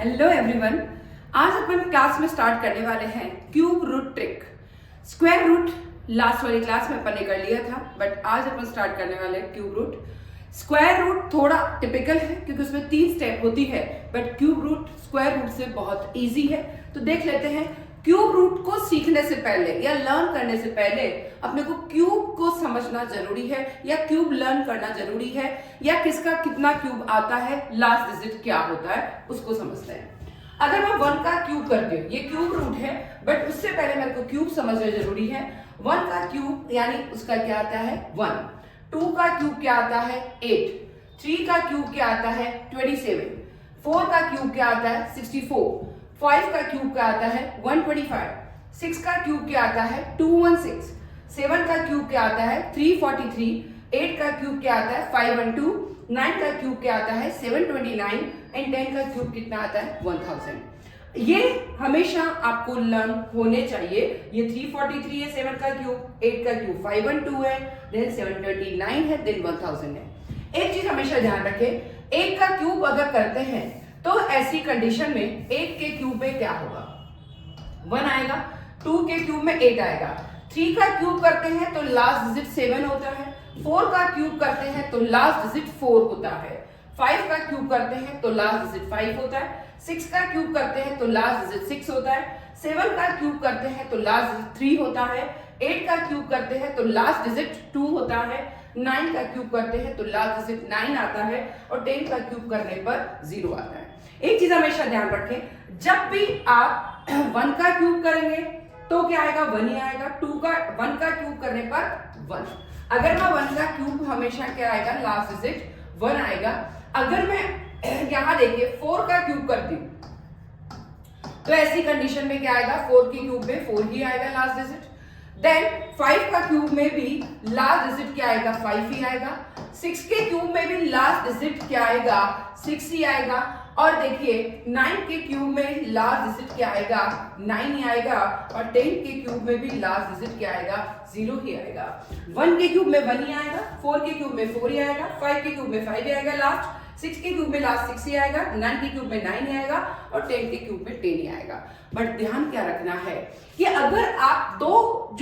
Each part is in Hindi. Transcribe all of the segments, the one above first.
हेलो एवरीवन, आज अपन क्लास में स्टार्ट करने वाले हैं cube root trick. Square root last वाली क्लास में अपन ने कर लिया था, बट आज अपन स्टार्ट करने वाले हैं क्यूब रूट। स्क्वायर रूट थोड़ा टिपिकल है क्योंकि उसमें 3 स्टेप होती है, but cube root square root से बहुत इजी है। तो देख लेते हैं, क्यूब रूट को सीखने से पहले या लर्न करने से पहले अपने को क्यूब को समझना जरूरी है या क्यूब लर्न करना जरूरी है, या किसका कितना क्यूब आता है, लास्ट डिजिट क्या होता है, उसको समझते हैं। अगर मैं 1 का क्यूब करती हूँ, ये क्यूब रूट है, बट उससे पहले मेरे को क्यूब समझना जरूरी है। 1 का क्यूब यानी उसका क्या आता है 1, 2 का क्यूब क्या आता है 8, 3 का क्यूब क्या आता है 27, 4 का क्यूब क्या आता है 64, 5 का क्यूब क्या आता है 125, 6 का क्यूब क्या आता है 216, 7 का क्यूब क्या आता है 343, 8 का क्यूब क्या आता है 512, 9 का क्यूब क्या आता है 729 एंड 10 का क्यूब कितना आता है 1000। ये हमेशा आपको लर्न होने चाहिए। ये 343 है 7 का क्यूब, 8 का क्यूब 512 है, देन 729 है, देन 1000 है। एक चीज हमेशा ध्यान रखें, 1 का क्यूब अगर करते हैं तो ऐसी कंडीशन में 1 के क्यूब में क्या होगा 1 आएगा, 2 के क्यूब में 8 आएगा, 3 का क्यूब करते हैं तो लास्ट डिजिट 7 होता है, 4 का क्यूब करते हैं तो लास्ट डिजिट 4 होता है, 5 का क्यूब करते हैं तो लास्ट डिजिट 5 होता है, 6 का क्यूब करते हैं तो लास्ट डिजिट 6 होता है, 7 का क्यूब करते हैं तो लास्ट डिजिट 3 होता है, 8 का क्यूब करते हैं तो लास्ट डिजिट 2 होता है, 9 का क्यूब करते हैं तो लास्ट डिजिट 9 आता है, और 10 का क्यूब करने पर 0 आता है। एक चीज हमेशा ध्यान रखें, जब भी आप 1 का क्यूब करेंगे तो क्या आएगा 1 ही आएगा, 1 का क्यूब करने पर 1। अगर मैं 1 का क्यूब हमेशा क्या आएगा लास्ट डिजिट 1 आएगा। अगर मैं यहां देखिए 4 का क्यूब करती हूं तो ऐसी कंडीशन में क्या आएगा 4 के क्यूब में 4 ही आएगा लास्ट डिजिट। देन 5 का क्यूब में भी लास्ट डिजिट क्या आएगा 5 ही आएगा, 6 के क्यूब में भी लास्ट डिजिट क्या आएगा 6 ही आएगा, और देखिए 9 के क्यूब में लास्ट डिजिट क्या आएगा 9 ही आएगा, और 10 के क्यूब में भी लास्ट डिजिट क्या आएगा 0 ही आएगा। 1 के क्यूब में 1 ही आएगा, 4 के क्यूब में 4 ही आएगा, 5 के क्यूब में 5 ही आएगा लास्ट, 6 के क्यूब में लास्ट 6 ही आएगा, 9 के क्यूब में 9 ही आएगा, और 10 के क्यूब में 10 ही आएगा। बट ध्यान क्या रखना है कि अगर आप दो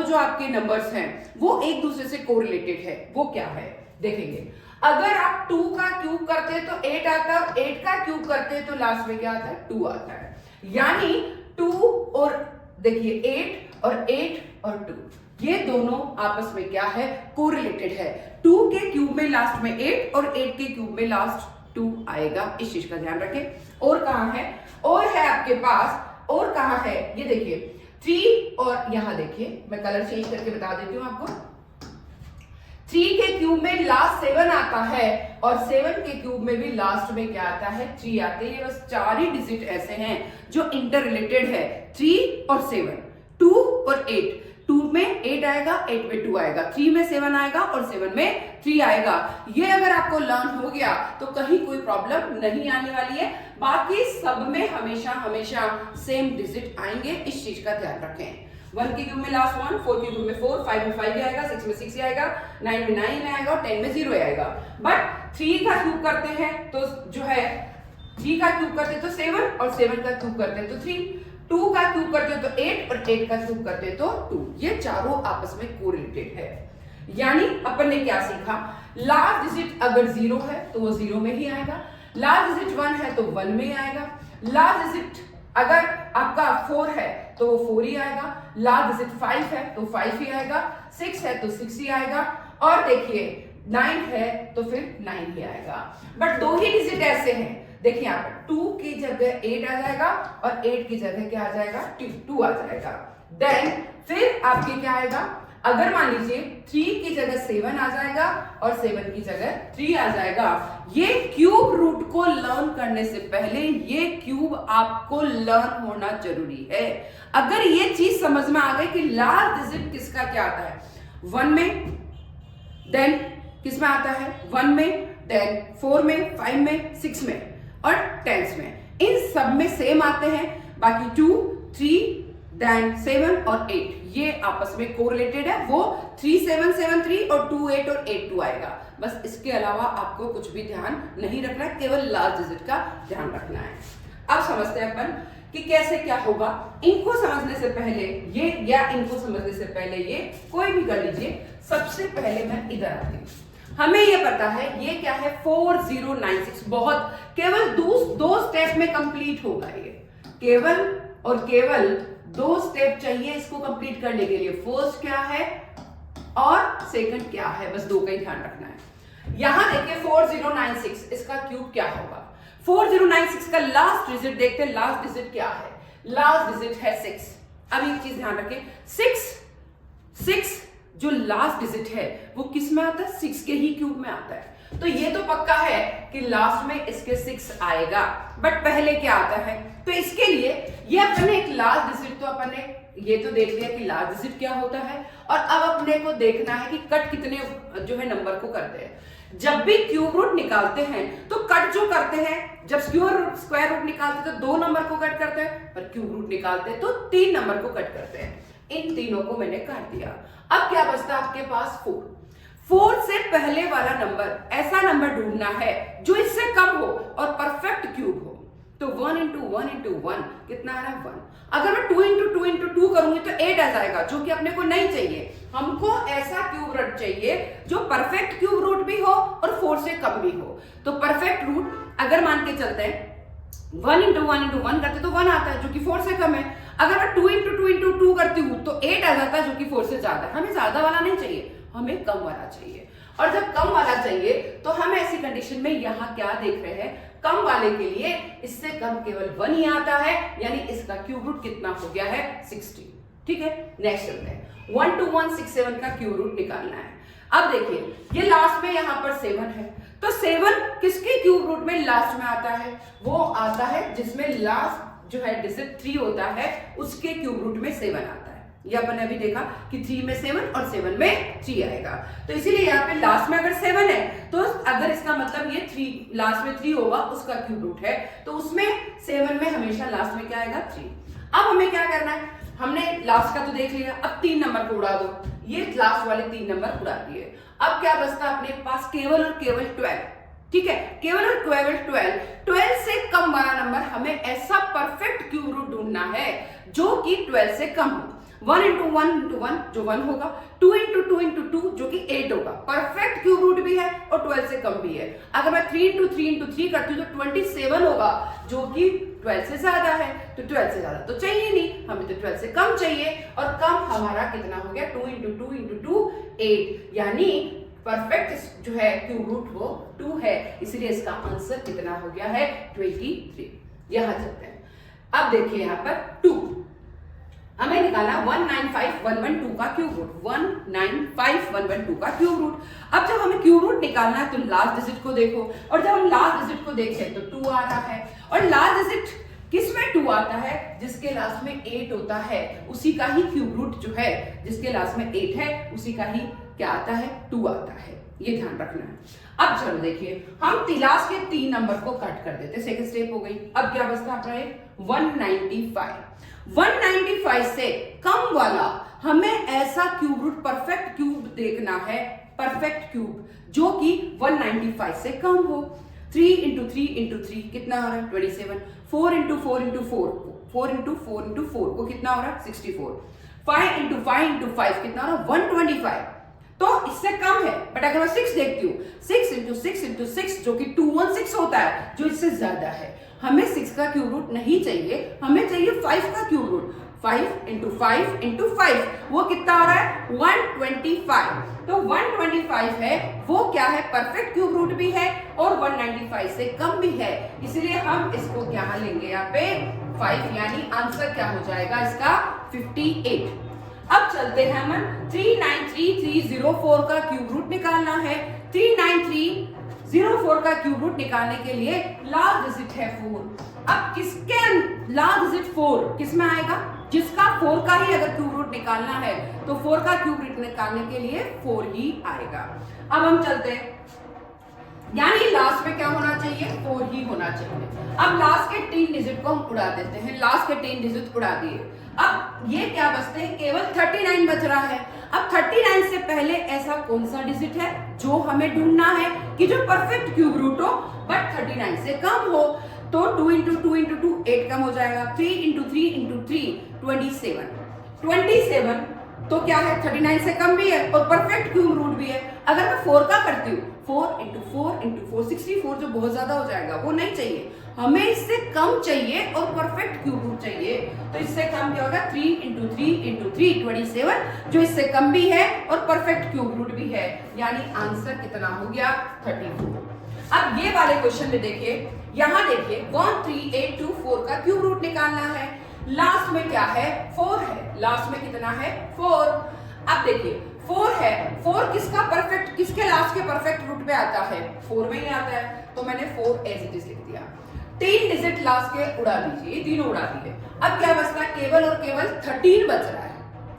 जो आपके नंबर्स हैं वो एक दूसरे से कोरिलेटेड है, वो क्या है देखेंगे। अगर आप 2 का क्यूब करते हैं तो 8 आता है, 8 का क्यूब करते हैं तो लास्ट में क्या आता है 2 आता है, यानी 2 और देखिए 8 और 2 ये दोनों आपस में क्या है कोरिलेटेड है। 2 के क्यूब में लास्ट में 8 और 8 के क्यूब में लास्ट 2 आएगा, इस चीज का ध्यान रखें। और कहां है, और है आपके पास, और कहां है ये देखिए 3, और यहां देखिए मैं कलर चेंज करके बता देती हूं आपको। 3 के क्यूब में लास्ट 7 आता है, और 7 के क्यूब में भी लास्ट में क्या आता है 3 आते हैं। बस 4 ही डिजिट ऐसे हैं जो इंटर रिलेटेड है, 3 और 7, 2 और 8। 2 में 8 आएगा, 8 में 2 आएगा, 3 में 7 आएगा और 7 में 3 आएगा। ये अगर आपको लर्न हो गया तो कहीं कोई प्रॉब्लम नहीं आने वाली है। बाकी सब में हमेशा सेम डिजिट आएंगे, इस चीज का ध्यान रखें। 1 के क्यूब में लास्ट 1, 4 के क्यूब में 4, 5 में 5 आएगा, 6 में 6 आएगा, 9 में 9 आएगा, और 10 में 0 आएगा। बट 3 का क्यूब करते हैं तो जो है 3 का क्यूब करते हैं तो 7, और 7 का क्यूब करते हैं तो 3, 2 का क्यूब करते हैं तो 8, और 8 का क्यूब करते हैं तो 2। ये चारों आपस में कोरिलेटेड है। यानी अपन ने क्या सीखा, लास्ट डिजिट अगर 0 है तो वो 0 में ही आएगा, लास्ट डिजिट 1 है तो 1 में ही आएगा, लास्ट डिजिट अगर आपका 4 है तो वो 4 ही आएगा, लास्ट डिजिट 5 है तो 5 ही आएगा, 6 है तो 6 ही आएगा, और देखिए 9 है तो फिर 9 ही आएगा। बट 2 ही डिजिट ऐसे हैं, देखिए यहाँ पर 2 की जगह 8 आ जाएगा, और 8 की जगह क्या आ जाएगा 2 आ जाएगा। देन फिर आपके क्या आएगा, अगर मान लीजिए 3 की जगह 7 आ जाएगा, और 7 की जगह 3 आ जाएगा। ये क्यूब रूट को लर्न करने से पहले ये क्यूब आपको लर्न होना जरूरी है। अगर ये चीज समझ में आ गई कि लास्ट डिजिट किसका क्या आता है 1 में, देन किस में आता है 1 में, देन 4 में, 5 में, 6 में और 10 में, इन सब में सेम आते हैं। बाकी 2, 3, देन 7 और 8 ये आपस में कोरिलेटेड है, वो 3773 और 28 और 82 आएगा। बस इसके अलावा आपको कुछ भी ध्यान नहीं रखना है, केवल लास्ट डिजिट का ध्यान रखना है। अब समझते हैं अपन कि कैसे क्या होगा। इनको समझने से पहले ये या इनको समझने से पहले ये कोई भी कर लीजिए। सबसे पहले मैं इधर आती हूँ। हमें ये पता है ये क्या है 4096, बहुत केवल दो स्टेप में कंप्लीट होगा ये, केवल और केवल 2 स्टेप चाहिए इसको कंप्लीट करने के लिए। फर्स्ट क्या है और सेकंड क्या है, बस 2 का ही ध्यान रखना है। यहां देखिए 4096 इसका क्यूब क्या होगा। 4096 का लास्ट डिजिट देखते हैं, लास्ट डिजिट क्या है, लास्ट डिजिट है 6। अब एक चीज ध्यान रखें, 6 जो लास्ट डिजिट है वो किस में आता है, 6 के ही क्यूब में आता है। तो ये तो पक्का है कि लास्ट में इसके 6 आएगा, बट पहले क्या आता है, तो इसके लिए ये अपने एक लास्ट डिजिट तो अपन ने ये तो देख लिया कि लास्ट डिजिट क्या होता है, और अब अपने को देखना है कि कट कितने जो है नंबर को करते हैं। जब भी क्यूब रूट निकालते हैं तो कट जो करते हैं, जब स्क्वायर रूट निकालते हैं तो 2 नंबर को कट करते हैं, पर क्यूब रूट निकालते हैं तो 3 नंबर को कट करते हैं। इन तीनों को मैंने काट दिया। अब क्या बचता आपके पास 4 से पहले वाला नंबर, ऐसा नंबर ढूंढना है जो इससे कम हो और परफेक्ट क्यूब हो। तो 1 into 1 into 1 कितना आ रहा है 1। अगर मैं 2 into 2 into 2 करूंगी तो 8 आ जाएगा, जो कि अपने को नहीं चाहिए। हमको ऐसा क्यूब रूट चाहिए जो परफेक्ट क्यूब रूट भी हो और 4 से कम भी हो। तो परफेक्ट रूट अगर मान के चलते हैं 1 into 1 into 1 करते तो 1 आता है जो कि 4 से कम है। अगर मैं 2 into 2 into 2 करती हूँ तो 8 आ जाता है जो कि 4 से ज्यादा है। हमें ज्यादा वाला नहीं चाहिए, हमें कम वाला चाहिए। और जब कम वाला चाहिए तो हम ऐसी कंडीशन में यहाँ क्या देख रहे हैं, कम वाले के लिए इससे कम केवल 1 ही आता है, यानी इसका क्यूब रूट कितना हो गया है 60। ठीक है, नेक्स्ट चलते हैं। 12167 का क्यूब रूट निकालना है। अब देखिए ये लास्ट में यहाँ पर 7 है, तो 7 किसके क्यूब रूट में लास्ट में आता है, वो आता है जिसमें लास्ट जो है डिजिट 3 होता है, उसके क्यूब रूट में 7 आता है। ये अपन ने अभी देखा कि 3 में 7 और 7 में 3 आएगा। तो इसीलिए यहाँ पे लास्ट में अगर 7 है तो अगर इसका मतलब ये 3 लास्ट में 3 होगा उसका क्यूब रूट है, तो उसमें 7 में हमेशा लास्ट में क्या आएगा 3। अब हमें क्या करना है, हमने लास्ट का तो देख लिया, अब 3 नंबर को उड़ा दो। ये लास्ट वाले 3 नंबर उड़ा दिए। अब क्या बचता अपने पास, केवल और केवल 12। ठीक है, केवल और केवल 12 से कम वाला नंबर, हमें ऐसा परफेक्ट क्यूब रूट ढूंढना है जो कि 12 से कम हो। 1 into 1 into 1 जो 1 होगा, 2 into 2 into 2 जो कि 8 होगा, परफेक्ट क्यूब रूट भी है और 12 से कम भी है। अगर मैं 3 into 3 into 3 करती हूँ तो 27 होगा जो कि 12 से ज्यादा है। तो 12 से ज्यादा तो चाहिए नहीं, हमें तो 12 से कम चाहिए, और कम हमारा कितना हो गया 2 into 2 into 2 8, यानी परफेक्ट जो है क्यूब रूट वो 2 है, इसलिए इसका आंसर कितना हो गया है 23। यहां चलते हैं। अब देखिए यहाँ पर 2 हमें निकालना 195112 का क्यूब रूट, 195112 का क्यूब रूट। अब जब हमें क्यूब रूट निकालना है तो लास्ट डिजिट को देखो, और जब हम लास्ट डिजिट को देखें तो 2 आ रहा है, और लास्ट डिजिट किसमें 2 आता है, जिसके लास्ट में 8 होता है, उसी का ही क्यूब रूट जो है जिसके लास्ट में 8 है उसी का ही क्या आता है 2 आता है। ये ध्यान रखना है। अब चलो देखिए, हम लास्ट के 3 नंबर को कट कर देते, सेकंड स्टेप हो गई। अब क्या बचता है 195 से कम वाला हमें ऐसा क्यूब रूट, परफेक्ट क्यूब देखना है, परफेक्ट क्यूब जो कि 195 से कम हो। 3 into 3 into 3 कितना हो रहा है 27। 4 into 4 into 4 into 4 into 4 वो कितना हो रहा है 64। 5 into 5 into 5 कितना हो रहा है 125, तो इससे कम है। बट अगर मैं 6 देखती हूँ, 6 into 6 into 6 जो कि 216 होता है, जो इससे ज्यादा है। हमें 6 का क्यूब रूट नहीं चाहिए, हमें चाहिए 5 का क्यूब रूट। 5 into 5 into 5 वो कितना आ रहा है 125। तो 125 है वो क्या है, परफेक्ट क्यूब रूट भी है और 195 से कम भी है, इसलिए हम इसको क्या लेंगे यहाँ पे 5, यानी आंसर क्या हो जाएगा इसका 58। अब चलते हैं हम 393304 का क्यूब रूट निकालना है। 39304 का क्यूब रूट निकालने के लिए लास्ट डिजिट है 4। अब किसके लास्ट डिजिट 4 किस में आएगा, जिसका 4 का ही अगर क्यूब रूट निकालना है तो 4 का क्यूब रूट निकालने के लिए 4 ही आएगा। अब हम चलते हैं, यानी लास्ट में क्या होना चाहिए 4 ही होना चाहिए। अब लास्ट के 3 डिजिट को हम उड़ा देते हैं, लास्ट के 3 डिजिट उड़ा दिए। अब ये क्या बचते हैं, केवल 39 बच रहा है। अब 39 से पहले ऐसा कौन सा डिजिट है जो हमें ढूंढना है कि जो परफेक्ट क्यूब रूट हो बट 39 से कम हो। तो 2 इंटू 2 इंटू 2 8 कम हो जाएगा, 3 इंटू 3 इंटू 3 27। 27 तो क्या है, 39 से कम भी है और परफेक्ट क्यूब रूट भी है। अगर मैं 4 का करती हूँ, 4 इंटू 4 इंटू 4 64 जो बहुत ज्यादा हो जाएगा, वो नहीं चाहिए हमें, इससे कम चाहिए और परफेक्ट क्यूब रूट चाहिए। तो इससे कम क्या होगा, 3 इंटू 3 इंटू 3 27 जो इससे कम भी है और परफेक्ट क्यूब रूट भी है, यानी आंसर कितना हो गया 34। अब ये वाले क्वेश्चन में देखिए, यहाँ देखिए 1 3 8 2 4 का क्यूब रूट निकालना है। लास्ट में क्या है, 4 है, लास्ट में कितना है 4। अब देखिए 4 है, 4 किसका परफेक्ट, किसके लास्ट के परफेक्ट रूट में आता है, 4 में ही आता है, तो मैंने 4 एज इट इज लिख दिया। 3 डिजिट लास्ट के उड़ा दीजिए, तीनों उड़ा दिए। अब क्या बचता है, केवल और केवल 13 बच रहा है।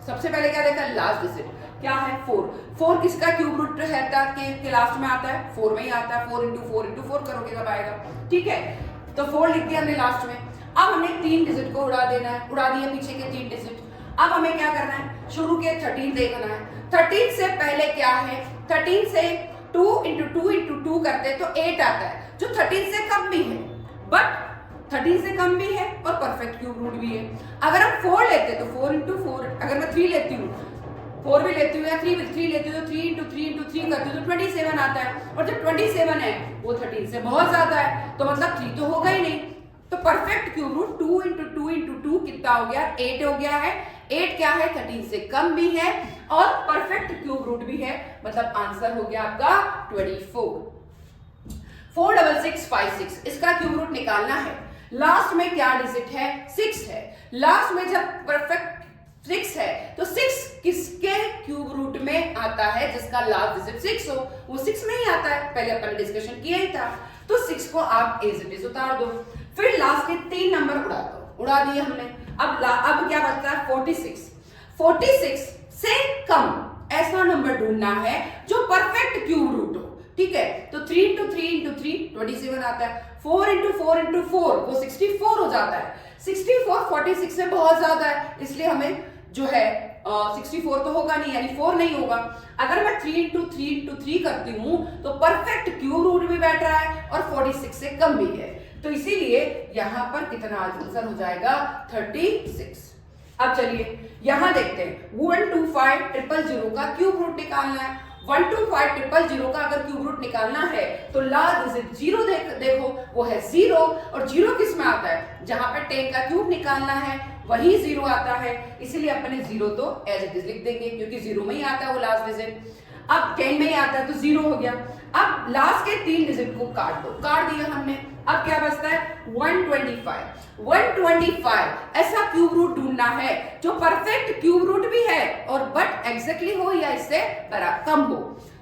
सबसे पहले क्या देखा, लास्ट डिजिट क्या है 4। 4 किसका क्यूब रूट रहता है के लास्ट में आता है, 4 में ही आता है। 4 इंटू 4 इंटू 4 करोगे तब आएगा, ठीक है। तो 4 लिख दिया हमने लास्ट में। अब हमें 3 डिजिट को उड़ा देना है, उड़ा दिया पीछे के 3 डिजिट। अब हमें क्या करना है, शुरू के 13 देखना है। 13 से पहले क्या है, 13 से 2 इंटू 2 इंटू 2 करते हैं तो 8 आता है, जो 13 से कम भी है, बट 13 से कम भी है और परफेक्ट क्यूब रूट भी है। अगर हम 4 लेते हैं तो 4 इंटू 4, अगर मैं 3 लेती हूँ, 4 भी लेती हूँ या 3 लेती हूँ तो 3 इंटू 3 इंटू 3 करती हूँ तो 27 आता है, और जब 27 है वो 13 से बहुत ज्यादा है, तो मतलब 3 तो होगा ही नहीं। तो perfect cube root 2 into 2 into 2 कितना हो गया, 8 हो गया है। 8 क्या है, 13 से कम भी है और परफेक्ट क्यूब रूट भी है, मतलब आंसर हो गया आपका 24। 46656 इसका क्यूब रूट निकालना है। लास्ट में क्या डिजिट है, 6 है। लास्ट में जब परफेक्ट 6 है तो 6 किसके क्यूब रूट में आता है, जिसका लास्ट डिजिट 6 हो, वो 6 में ही आता है, पहले अपन ने डिस्कशन किया ही था। तो 6 को आप एज इट इज उतार दो, फिर लास्ट के 3 नंबर उड़ा दो, उड़ा दिए हमने। अब क्या बचता है 46। 46 से कम ऐसा नंबर ढूंढना है जो परफेक्ट क्यूब रूट हो, ठीक है। तो 3 इंटू 3 इंटू 3 27 आता है। 4 इंटू 4 इंटू 4 वो 64 हो जाता है। 64 46 से बहुत ज्यादा है, इसलिए हमें जो है 64 तो होगा नहीं, यानी 4 नहीं होगा। अगर मैं 3 इंटू 3 इंटू 3 करती हूं तो परफेक्ट क्यूब रूट भी बैठ रहा है और 46 से कम भी है, तो इसीलिए यहां पर कितना आंसर हो जाएगा 36। अब चलिए यहां देखते हैं 125000 का क्यूब रूट निकालना है। 125000 का अगर क्यूब रूट निकालना है तो लास्ट डिजिट 0 देखो वो है 0, और 0 किस में आता है, जहां पे 10 का क्यूब निकालना है वही 0 आता है, इसीलिए अपने 0 तो एज इट इज लिख देंगे, क्योंकि 0 में ही आता है वो लास्ट डिजिट। अब 10 में ही आता है तो 0 हो गया। अब लास्ट के 3 डिजिट को काट दो, काट दिया हमने। अब क्या बचता है 125। 125 ऐसा क्यूब रूट ढूंढना है जो परफेक्ट क्यूब रूट भी है और बट एग्जैक्टली हो या इससे कम हो।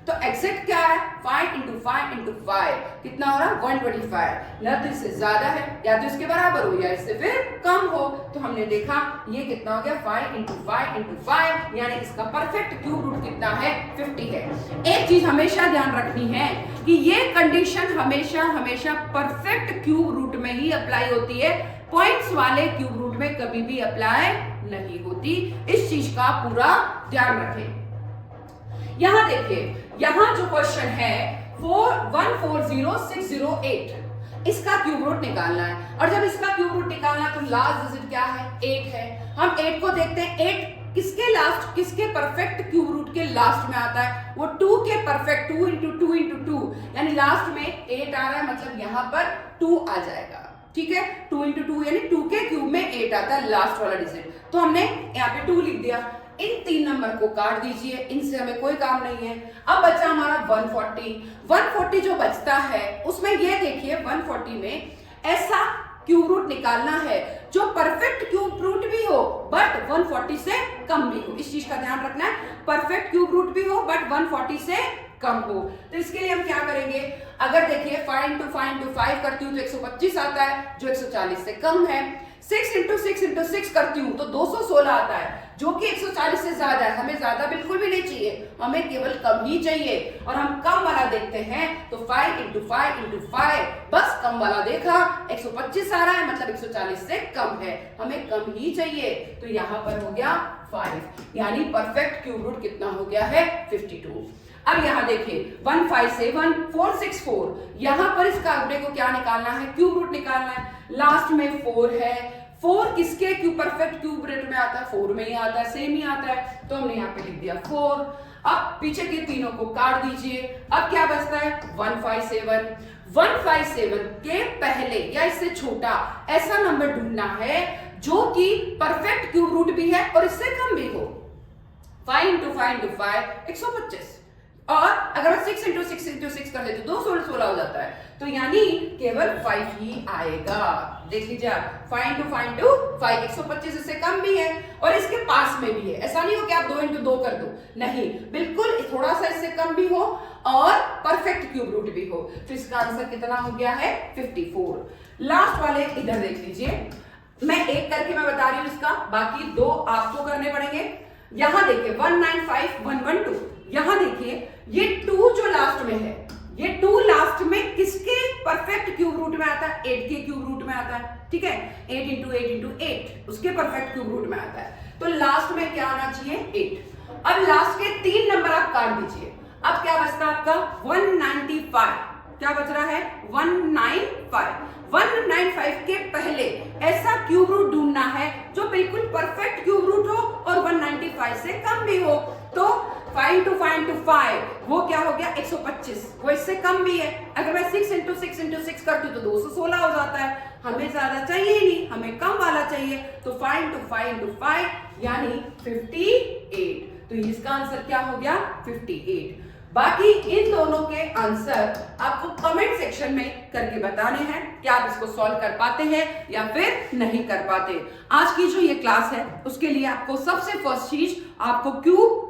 तो एग्जैक्ट क्या है, 5 इंटू 5 इंटू 5 कितना हो रहा है 125, या तो इससे ज्यादा है या तो इसके बराबर हो या इससे फिर कम हो। तो हमने देखा ये कितना हो गया 5 इंटू 5 इंटू 5, यानी इसका परफेक्ट क्यूब रूट कितना है 50 है। एक चीज हमेशा ध्यान रखनी है कि ये कंडीशन हमेशा हमेशा परफेक्ट क्यूब रूट में ही अप्लाई होती है, पॉइंट्स वाले क्यूब रूट में कभी भी अप्लाई नहीं होती। इस चीज का पूरा ध्यान रखें। यहां देखिए, यहां जो क्वेश्चन है 140608 इसका क्यूब रूट निकालना है, और जब इसका क्यूब रूट निकालना है तो लास्ट डिजिट क्या है 8 है। हम 8 को देखते हैं, 8 किसके लास्ट, किसके परफेक्ट क्यूब रूट के लास्ट में आता है, वो 2 के परफेक्ट 2 इंटू 2 इंटू 2, यानी लास्ट में 8 आ रहा है, मतलब यहां पर 2 आ जाएगा, ठीक है। 2 इंटू 2 यानी 2 के क्यूब में 8 आता है लास्ट वाला डिजिट, तो हमने यहाँ पे 2 लिख दिया। इन 3 नंबर को काट दीजिए, इनसे हमें कोई काम नहीं है। अब बचा हमारा 140। 140 जो बचता है उसमें ये देखिए 140 में ऐसा क्यूब रूट निकालना है जो परफेक्ट क्यूब रूट भी हो बट 140 से कम भी हो। इस चीज का ध्यान रखना है, परफेक्ट क्यूब रूट भी हो बट 140 से कम हो। तो इसके लिए हम क्या करेंगे, अगर देखिए 5 इंटू 5 इंटू 5 करती हूँ तो 125 आता है जो 140 से कम है। 6 इंटू 6 इंटू 6 करती हूँ तो 216 आता है जो कि 140 से ज्यादा है। हमें ज्यादा बिल्कुल भी नहीं चाहिए, हमें केवल कम ही चाहिए। और हम कम वाला देखते हैं तो 5 इंटू 5 इंटू 5, बस कम वाला देखा 125 आ रहा है, मतलब 140 से कम है, हमें कम ही चाहिए। तो यहाँ पर हो गया 5, यानी परफेक्ट क्यूब रूट कितना हो गया है 52। अब यहाँ देखिए 157 464, यहाँ पर इसका अपने को क्या निकालना है, क्यूब रूट निकालना है। लास्ट में 4 है, 4 किसके क्यूब परफेक्ट क्यूब रूट में आता है, 4 में ही आता है, सेम ही आता है, तो हमने यहाँ पे लिख दिया 4। अब पीछे के तीनों को काट दीजिए, अब क्या बचता है 157। 157 के पहले या इससे छोटा ऐसा नंबर ढूंढना है जो कि परफेक्ट क्यूब रूट भी है और इससे कम भी हो। 5 इंटू 5 इंटू 5 125, और अगर 6 इंटू 6 इंटू 6 कर ले तो 216 हो जाता है, तो यानी केवल 5 ही आएगा। देख लीजिए आप, 5 इंटू 5 इंटू 5 125 इससे कम भी है और इसके पास में भी है। ऐसा नहीं हो कि आप 2 इंटू 2 कर दो, नहीं, बिल्कुल थोड़ा सा इससे कम भी हो और परफेक्ट क्यूब रूट भी हो। तो इसका आंसर कितना हो गया है 54। लास्ट वाले इधर देख लीजिए, मैं एक करके मैं बता रही हूं इसका, बाकी 2 आपको करने पड़ेंगे। यहां देखिए 195 112, यहां देखिए ये 2 जो लास्ट में है, ये 2 लास्ट में किसके परफेक्ट क्यूब रूट में आता है, 8 के क्यूब रूट में आता है, ठीक है, 8 इंटू 8 इंटू 8 उसके परफेक्ट क्यूब रूट में आता है, तो लास्ट में क्या आना चाहिए 8। अब लास्ट के 3 नंबर आप काट दीजिए, अब क्या बचता है आपका 195, क्या बच रहा है 195। 195 के पहले ऐसा क्यूब रूट ढूंढना है जो बिल्कुल परफेक्ट क्यूब रूट हो और 195 से कम भी हो। तो 5 इंटू 5 इंटू 5 वो क्या हो गया 125, वो इससे कम भी है। अगर मैं 6 इंटू 6 इंटू 6 करती हूँ तो 216 हो जाता है, हमें ज्यादा चाहिए ही नहीं, हमें कम वाला चाहिए। तो 5 इंटू 5 इंटू 5 यानी 58, तो इसका आंसर क्या हो गया 58। बाकी इन दोनों के आंसर आपको कमेंट सेक्शन में करके बताने हैं कि आप इसको सॉल्व कर पाते हैं या फिर नहीं कर पाते। आज की जो ये क्लास है उसके लिए आपको सबसे फर्स्ट चीज, आपको क्यूब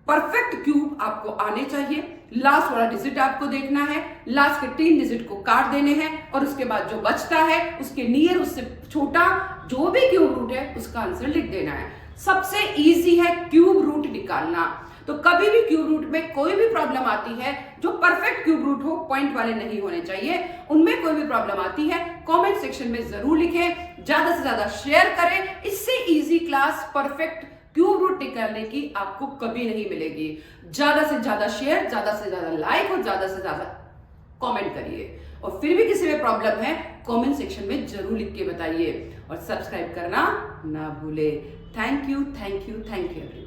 परफेक्ट क्यूब आपको आने चाहिए। लास्ट वाला डिजिट आपको देखना है, लास्ट के 3 डिजिट को काट देने हैं और उसके बाद जो बचता है उसके नियर, उससे छोटा जो भी क्यूब रूट है उसका आंसर लिख देना है। सबसे इजी है क्यूब रूट निकालना। तो कभी भी क्यूब रूट में कोई भी प्रॉब्लम आती है, जो परफेक्ट क्यूब रूट हो, पॉइंट वाले नहीं होने चाहिए, उनमें कोई भी प्रॉब्लम आती है कमेंट सेक्शन में जरूर लिखें, ज्यादा से ज्यादा शेयर करें। इससे easy class perfect cube root निकालने की आपको कभी नहीं मिलेगी। ज्यादा से ज्यादा शेयर, ज्यादा से ज्यादा लाइक और ज्यादा से ज्यादा कमेंट करिए। और फिर भी किसी में प्रॉब्लम है कमेंट सेक्शन में जरूर लिख के बताइए और सब्सक्राइब करना ना भूले। Thank you everybody.